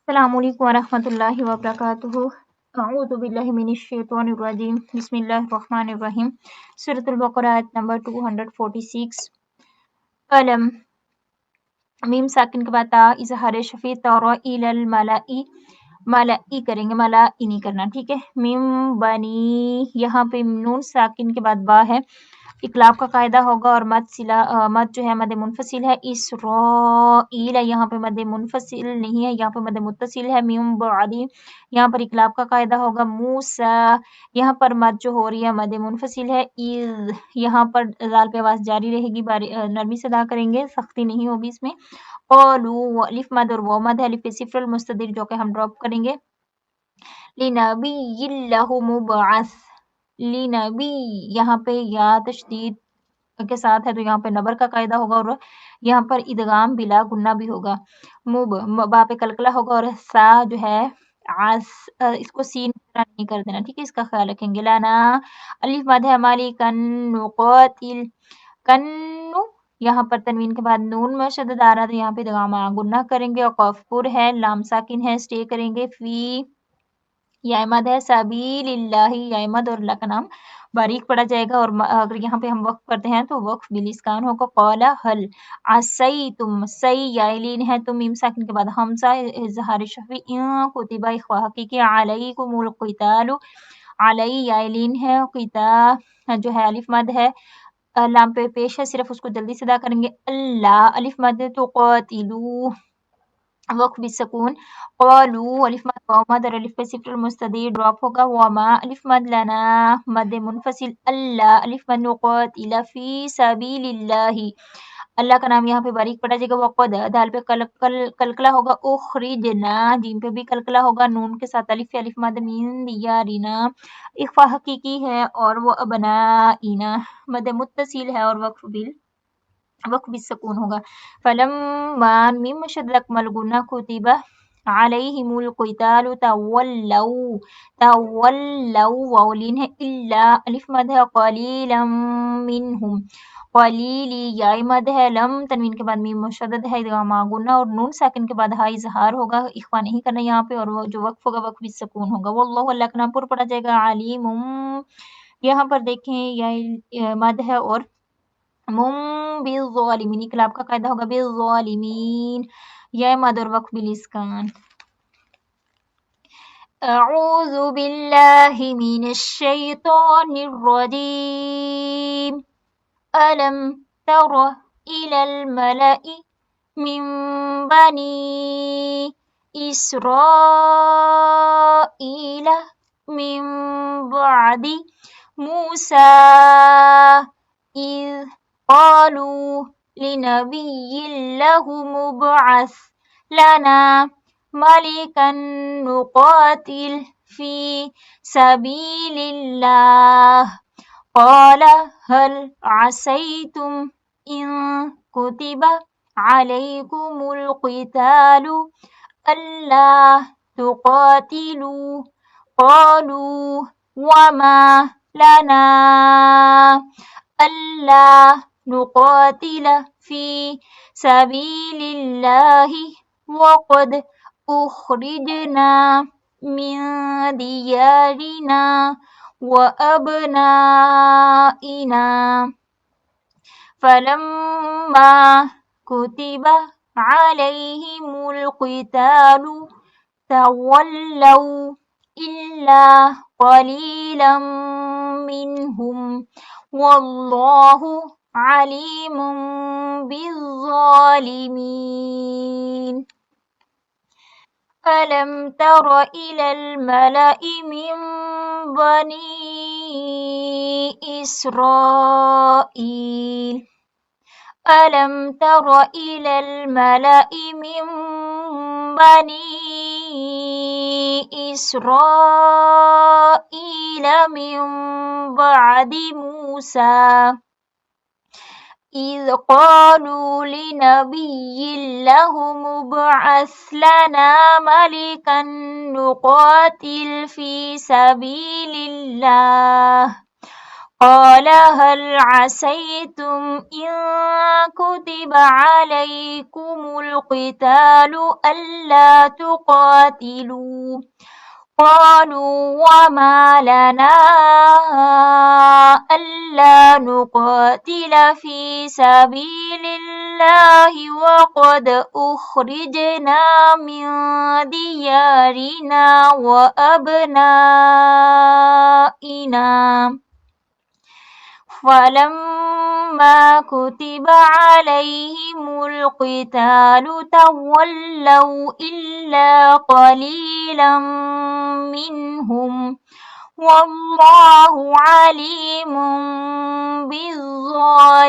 السلام علیکم ورحمۃ اللہ وبرکاتہ۔ اعوذ باللہ من الشیطان الرجیم، بسم اللہ الرحمن الرحیم۔ سورۃ البقرہ آیت نمبر 246۔ قلم میم ساکن کے بعد تا اظہار شفیع تر الی الملائی، ملائی کریں گے، ملائی نہیں کرنا، ٹھیک ہے۔ میم بنی، یہاں پہ نون ساکن کے بعد با ہے، اقلاب کا قاعدہ ہوگا اور مد جو ہے مد منفصل ہے۔ اسرائیل، یہاں پہ مد منفصل نہیں ہے، یہاں پہ مد متصل ہے۔ میم بعدی، یہاں پر اقلاب کا قاعدہ ہوگا۔ موسیٰ، یہاں پر مد جو ہو رہی ہے مد منفصل ہے۔ اذ، یہاں پر ذال پہ آواز جاری رہے گی، نرمی سے ادا کریں گے، سختی نہیں ہوگی اس میں۔ قولوا، الف مد اور واو مد ہے، الف صفر المستدیر جو کہ ہم ڈراپ کریں گے۔ لنبی لہ مبعث، لنبی، یہاں پہ یا تشدید کے ساتھ ہے تو یہاں پہ نبر کا قاعدہ ہوگا اور یہاں پر ادغام بلا گنہ بھی ہوگا۔ با پہ قلقلہ ہوگا اور سا جو ہے اس کو سین نہیں کر دینا، ٹھیک ہے، اس کا خیال رکھیں گے۔ لانا، الف مد ہے ہماری، کن نقاتل، کن، یہاں پر تنوین کے بعد نون میں شدد آ رہا تو یہاں پہ ادغام گنہ کریں گے۔ اور قاف پر ہے، لام ساکن ہے، اسٹے کریں گے۔ فی، یا مد ہے، سبیل اللہ، یا مد اور اللہ کا نام باریک پڑا جائے گا، اور اگر یہاں پہ ہم وقف کرتے ہیں تو وقف بالاسکان ہوگا۔ قال حل عصیتم، سی یائلین ہے تو میم ساکن کے بعد حمزہ اظہار شفی، کتبہ اخوا حقیقی، علیکم القتال، علی یائلین ہے، قتا جو ہے الف مد ہے، لام پہ پیش ہے، صرف اس کو جلدی سے ادا کریں گے۔ اللہ، الف مد تو قاتلو، وقف بالسکون۔ قالوا، الف مد واو مد اور الف پہ صفر المستدیر ڈراپ ہوگا۔ وما، الف مد لنا مد منفصل۔ اللہ، الف مد نقاتل فی سبیل اللہ، اللہ کا نام یہاں پہ باریک پڑا جائے گا۔ وقد، دال پہ قلقلہ ہوگا۔ اخرجنا، جیم پہ بھی قلقلہ ہوگا، نون کے ساتھ الف الف مد، من دیارنا، اخفا حقیقی ہے، اور وہ ابنائنا مد متصل ہے اور وقف بالسکون ہوگا۔ فلما، میم مشدد اکمل گنہ، کتبہ علیہم القتال، تولوا، تولوا، واولین ہے، الا، الف مد ہے، قلیلا منہم، قلیلی، یا مد ہے، لم تنوین کے بعد میم مشدد ہے، ادغام گنہ اور نون ساکن کے بعد ہا اظہار ہوگا، اخفا نہیں کرنا یہاں پہ، اور وہ جو وقف ہوگا وقف بالسکون ہوگا۔ واللہ، اللہ کا نام پر پڑا جائے گا۔ علیم، یہاں پر دیکھیں یا مد ہے اور بالظالمین، انقلاب کا قاعدہ ہوگا، بالظالمین، یا مد اور وقف بالاسکان۔ اعوذ باللہ من الشیطان الرجیم، الم تر الی الملأ من بنی اسرائیل من بعد موسیٰ اذ قالوا لنبی له مبعث لنا ملكا نقاتل في سبيل الله قال هل عسيتم إن كتب عليكم القتال ألا تقاتلوا قالوا وما لنا ألا نقاتل في سبيل الله وقد أخرجنا من ديارنا وأبنائنا فلما كتب عليهم القتال تولوا إلا قليلا منهم والله عليم بالظالمين۔ ألم تر إلى الملأ من بني إسرائيل، ألم تر إلى الملأ من بني إسرائيل من بعد موسى إذ قالوا لنبي له مبعث لنا ملكا نقاتل في سبيل الله قال هل عسيتم إن كتب عليكم القتال ألا تقاتلوا قالوا وما لنا ألا نقاتل في سبيل الله وقد أخرجنا من ديارنا وأبنائنا فلما كتب عليهم القتال تولوا إلا قليلا منهم والله عليم بالظالمين